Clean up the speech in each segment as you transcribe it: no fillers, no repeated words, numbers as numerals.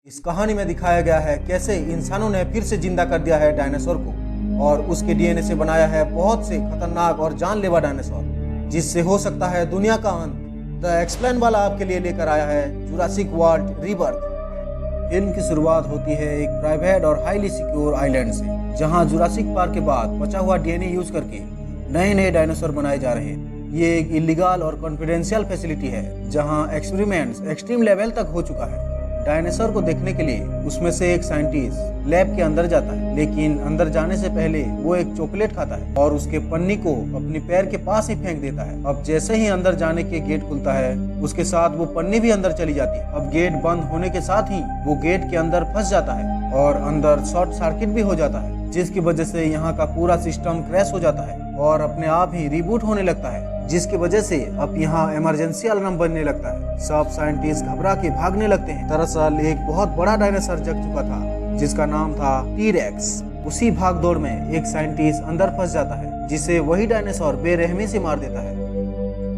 इस कहानी में दिखाया गया है कैसे इंसानों ने फिर से जिंदा कर दिया है डायनासोर को और उसके डीएनए से बनाया है बहुत से खतरनाक और जानलेवा डायनासोर, जिससे हो सकता है दुनिया का अंत। द एक्सप्लेन वाला आपके लिए लेकर आया है जुरासिक वर्ल्ड रीबर्थ। फिल्म की शुरुआत होती है एक प्राइवेट और हाईली सिक्योर आइलैंड से, जहां जुरासिक पार्क के बाद बचा हुआ डीएनए यूज करके नए नए डायनासोर बनाए जा रहे हैं। ये एक इलीगल और कॉन्फिडेंशियल फैसिलिटी है जहां एक्सपेरिमेंट्स एक्सट्रीम लेवल तक हो चुका है। डायनासोर को देखने के लिए उसमें से एक साइंटिस्ट लैब के अंदर जाता है, लेकिन अंदर जाने से पहले वो एक चॉकलेट खाता है और उसके पन्नी को अपने पैर के पास ही फेंक देता है। अब जैसे ही अंदर जाने के गेट खुलता है, उसके साथ वो पन्नी भी अंदर चली जाती है। अब गेट बंद होने के साथ ही वो गेट के अंदर फंस जाता है और अंदर शॉर्ट सर्किट भी हो जाता है, जिसकी वजह से यहाँ का पूरा सिस्टम क्रैश हो जाता है और अपने आप ही रिबूट होने लगता है, जिसकी वजह से अब यहाँ इमरजेंसी अलार्म बनने लगता है। सब साइंटिस्ट घबरा के भागने लगते हैं। दरअसल एक बहुत बड़ा डायनासोर जग चुका था जिसका नाम था टी-रेक्स। उसी भागदौड़ में एक साइंटिस्ट अंदर फंस जाता है, जिसे वही डायनासोर बेरहमी से मार देता है।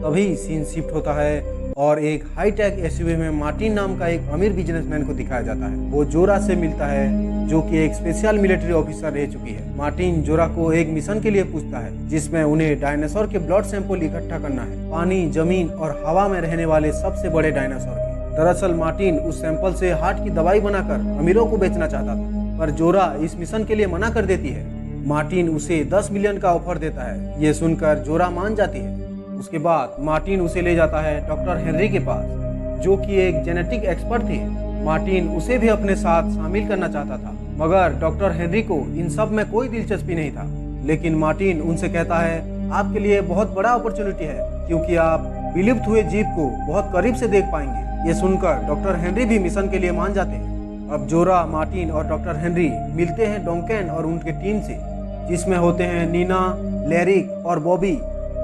तभी सीन शिफ्ट होता है और एक हाईटेक एसयूवी में मार्टिन नाम का एक अमीर बिजनेसमैन को दिखाया जाता है। वो जोरा से मिलता है, जो कि एक स्पेशल मिलिट्री ऑफिसर रह चुकी है। मार्टिन जोरा को एक मिशन के लिए पूछता है, जिसमें उन्हें डायनासोर के ब्लड सैंपल इकट्ठा करना है, पानी, जमीन और हवा में रहने वाले सबसे बड़े डायनासोर के। दरअसल मार्टिन उस सैंपल से हार्ट की दवाई बनाकर अमीरों को बेचना चाहता था, पर जोरा इस मिशन के लिए मना कर देती है। मार्टिन उसे 10 मिलियन का ऑफर देता है। ये सुनकर जोरा मान जाती है। उसके बाद मार्टिन उसे ले जाता है डॉक्टर हेनरी के पास, जो कि एक जेनेटिक एक्सपर्ट थे। मार्टिन उसे भी अपने साथ शामिल करना चाहता था, मगर डॉक्टर हेनरी को इन सब में कोई दिलचस्पी नहीं था। लेकिन मार्टिन उनसे कहता है, आपके लिए बहुत बड़ा अपॉर्चुनिटी है, क्योंकि आप विलुप्त हुए जीव को बहुत करीब से देख पाएंगे। ये सुनकर डॉक्टर हेनरी भी मिशन के लिए मान जाते हैं। अब जोरा, मार्टिन और डॉक्टर हेनरी मिलते हैं डॉन्कन और उनके टीम से, जिसमें होते हैं नीना, लैरिक और बॉबी।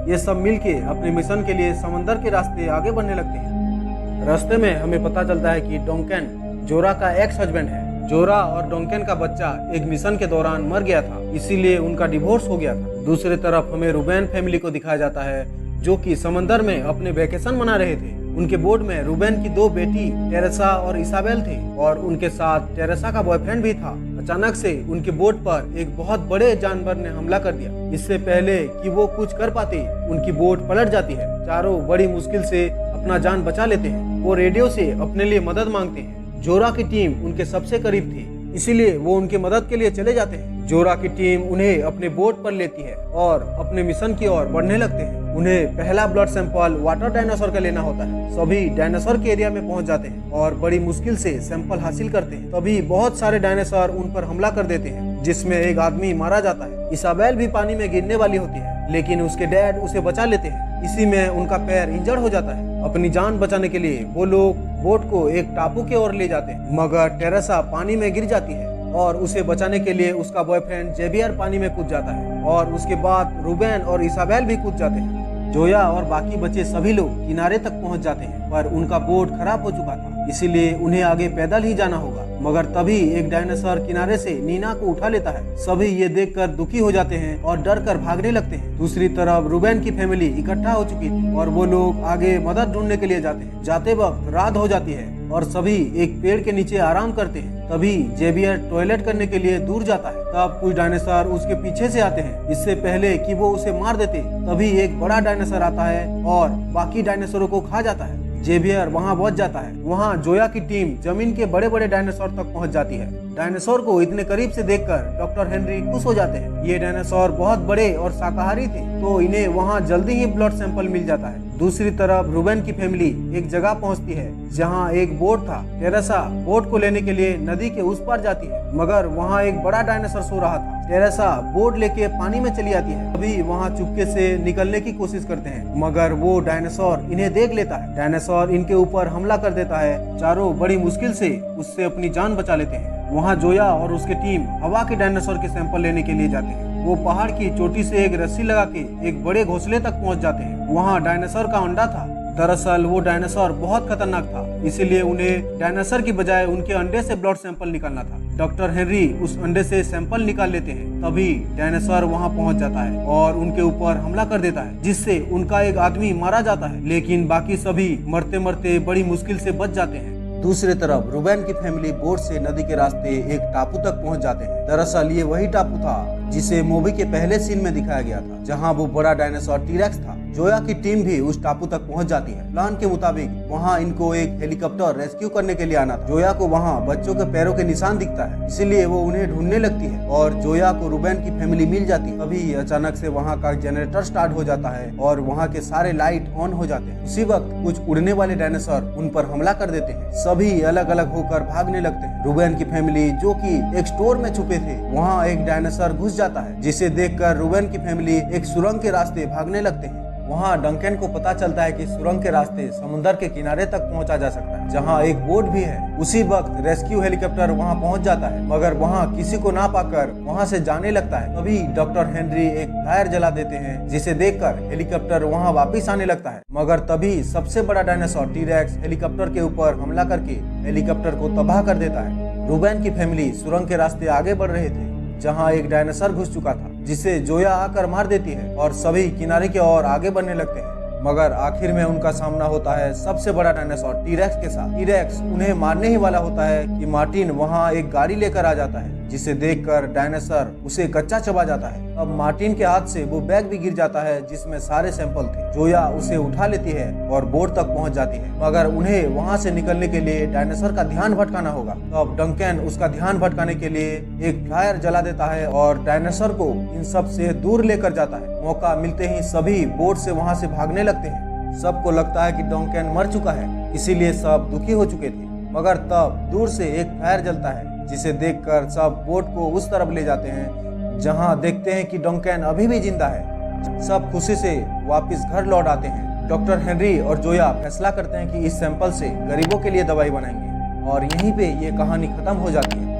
ये सब मिलके अपने मिशन के लिए समंदर के रास्ते आगे बढ़ने लगते हैं। रास्ते में हमें पता चलता है कि डॉन्कन जोरा का एक्स हस्बैंड है। जोरा और डॉन्कन का बच्चा एक मिशन के दौरान मर गया था, इसीलिए उनका डिवोर्स हो गया था। दूसरी तरफ हमें रूबेन फैमिली को दिखाया जाता है, जो कि समंदर में अपने वेकेशन मना रहे थे। उनके बोट में रूबेन की 2 बेटी टेरेसा और इसाबेल थे और उनके साथ टेरेसा का बॉयफ्रेंड भी था। अचानक से उनके बोट पर एक बहुत बड़े जानवर ने हमला कर दिया। इससे पहले कि वो कुछ कर पाते, उनकी बोट पलट जाती है। चारों बड़ी मुश्किल से अपना जान बचा लेते हैं। वो रेडियो से अपने लिए मदद मांगते हैं। जोरा की टीम उनके सबसे करीब थी, इसीलिए वो उनकी मदद के लिए चले जाते हैं। जोरा की टीम उन्हें अपने बोट पर लेती है और अपने मिशन की ओर बढ़ने लगते हैं। उन्हें पहला ब्लड सैंपल वाटर डायनासोर का लेना होता है। सभी डायनासोर के एरिया में पहुंच जाते हैं और बड़ी मुश्किल से सैंपल हासिल करते हैं। तभी बहुत सारे डायनासोर उन पर हमला कर देते हैं, जिसमें एक आदमी मारा जाता है। इसाबेल भी पानी में गिरने वाली होती है, लेकिन उसके डैड उसे बचा लेते हैं। इसी में उनका पैर इंजर्ड हो जाता है। अपनी जान बचाने के लिए वो लोग बोट को एक टापू की ओर ले जाते हैं, मगर टेरेसा पानी में गिर जाती है और उसे बचाने के लिए उसका बॉयफ्रेंड जेवियर पानी में कूद जाता है और उसके बाद रूबेन और इसाबेल भी कूद जाते हैं। जोया और बाकी बचे सभी लोग किनारे तक पहुंच जाते हैं, पर उनका बोट खराब हो चुका था, इसीलिए उन्हें आगे पैदल ही जाना होगा। मगर तभी एक डायनासोर किनारे से नीना को उठा लेता है। सभी ये देखकर दुखी हो जाते हैं और डर कर भागने लगते हैं। दूसरी तरफ रूबेन की फैमिली इकट्ठा हो चुकी थी और वो लोग आगे मदद ढूंढने के लिए जाते हैं। जाते वक्त रात हो जाती है और सभी एक पेड़ के नीचे आराम करते हैं। तभी जेवियर टॉयलेट करने के लिए दूर जाता है। तब कुछ डायनासोर उसके पीछे से आते हैं। इससे पहले कि वो उसे मार देते, तभी एक बड़ा डायनासोर आता है और बाकी डायनासोरों को खा जाता है। जेवियर वहाँ बच जाता है। वहाँ जोया की टीम जमीन के बड़े बड़े डायनासोर तक पहुँच जाती है। डायनासोर को इतने करीब से देखकर डॉक्टर हेनरी खुश हो जाते हैं। ये डायनासोर बहुत बड़े और शाकाहारी थे, तो इन्हें वहाँ जल्दी ही ब्लड सैंपल मिल जाता है। दूसरी तरफ रूबेन की फैमिली एक जगह पहुंचती है जहां एक बोट था। टेरेसा बोट को लेने के लिए नदी के उस पार जाती है, मगर वहां एक बड़ा डायनासोर सो रहा था। टेरेसा बोट लेके पानी में चली आती है। अभी वहां चुपके से निकलने की कोशिश करते हैं, मगर वो डायनासोर इन्हें देख लेता है। डायनासोर इनके ऊपर हमला कर देता है। चारों बड़ी मुश्किल से उससे अपनी जान बचा लेते हैं। वहाँ जोया और उसकी टीम हवा के डायनासोर के सैंपल लेने के लिए जाते हैं। वो पहाड़ की चोटी से एक रस्सी लगा के एक बड़े घोंसले तक पहुंच जाते हैं। वहाँ डायनासोर का अंडा था। दरअसल वो डायनासोर बहुत खतरनाक था, इसीलिए उन्हें डायनासोर की बजाय उनके अंडे से ब्लड सैंपल निकालना था। डॉक्टर हेनरी उस अंडे से सैंपल निकाल लेते हैं। तभी डायनासोर वहाँ पहुँच जाता है और उनके ऊपर हमला कर देता है, जिससे उनका एक आदमी मारा जाता है, लेकिन बाकी सभी मरते मरते बड़ी मुश्किल से बच जाते हैं। दूसरी तरफ रूबेन की फैमिली बोट से नदी के रास्ते एक टापू तक पहुंच जाते हैं। दरअसल ये वही टापू था जिसे मूवी के पहले सीन में दिखाया गया था, जहां वो बड़ा डायनासोर टीरेक्स था। जोया की टीम भी उस टापू तक पहुंच जाती है। प्लान के मुताबिक वहां इनको एक हेलीकॉप्टर रेस्क्यू करने के लिए आना था। जोया को वहां बच्चों के पैरों के निशान दिखता है, इसीलिए वो उन्हें ढूंढने लगती है और जोया को रूबेन की फैमिली मिल जाती है। तभी अचानक से वहां का जनरेटर स्टार्ट हो जाता है और वहां के सारे लाइट ऑन हो जाते हैं। उसी वक्त कुछ उड़ने वाले डायनासोर उन पर हमला कर देते हैं। सभी अलग अलग होकर भागने लगते हैं। रूबेन की फैमिली जो कि एक स्टोर में छुपे थे, वहां एक डायनासोर घुस जाता है, जिसे देखकर रूबेन की फैमिली एक सुरंग के रास्ते भागने लगते हैं। वहां डंकन को पता चलता है कि सुरंग के रास्ते समुद्र के किनारे तक पहुंचा जा सकता है, जहां एक बोट भी है। उसी वक्त रेस्क्यू हेलीकॉप्टर वहां पहुंच जाता है, मगर वहां किसी को ना पाकर वहां से जाने लगता है। तभी डॉक्टर हेनरी एक फ्लायर जला देते हैं, जिसे देखकर हेलीकॉप्टर वहां वापस आने लगता है। मगर तभी सबसे बड़ा डायनासोर टीरेक्स हेलीकॉप्टर के ऊपर हमला करके हेलीकॉप्टर को तबाह कर देता है। रूबेन की फैमिली सुरंग के रास्ते आगे बढ़ रहे थे, जहां एक डायनासोर घुस चुका था, जिसे जोया आकर मार देती है और सभी किनारे की ओर आगे बढ़ने लगते हैं। मगर आखिर में उनका सामना होता है सबसे बड़ा डायनासोर टीरेक्स के साथ। टीरेक्स उन्हें मारने ही वाला होता है कि मार्टिन वहां एक गाड़ी लेकर आ जाता है, जिसे देखकर डायनासोर उसे कच्चा चबा जाता है। अब मार्टिन के हाथ से वो बैग भी गिर जाता है जिसमें सारे सैंपल थे। जोया उसे उठा लेती है और बोट तक पहुंच जाती है, मगर उन्हें वहां से निकलने के लिए डायनासोर का ध्यान भटकाना होगा। तब डंकन उसका ध्यान भटकाने के लिए एक फ्लायर जला देता है और डायनासोर को इन सब से दूर लेकर जाता है। मौका मिलते ही सभी बोट से वहां से भागने लगते हैं। सबको लगता है कि डंकन मर चुका है, इसीलिए सब दुखी हो चुके थे। मगर तब दूर से एक फायर जलता है, जिसे देखकर सब बोट को उस तरफ ले जाते हैं, जहां देखते हैं कि डंकन अभी भी जिंदा है। सब खुशी से वापस घर लौट आते हैं। डॉक्टर हेनरी और जोया फैसला करते हैं कि इस सैंपल से गरीबों के लिए दवाई बनाएंगे और यहीं पे ये कहानी खत्म हो जाती है।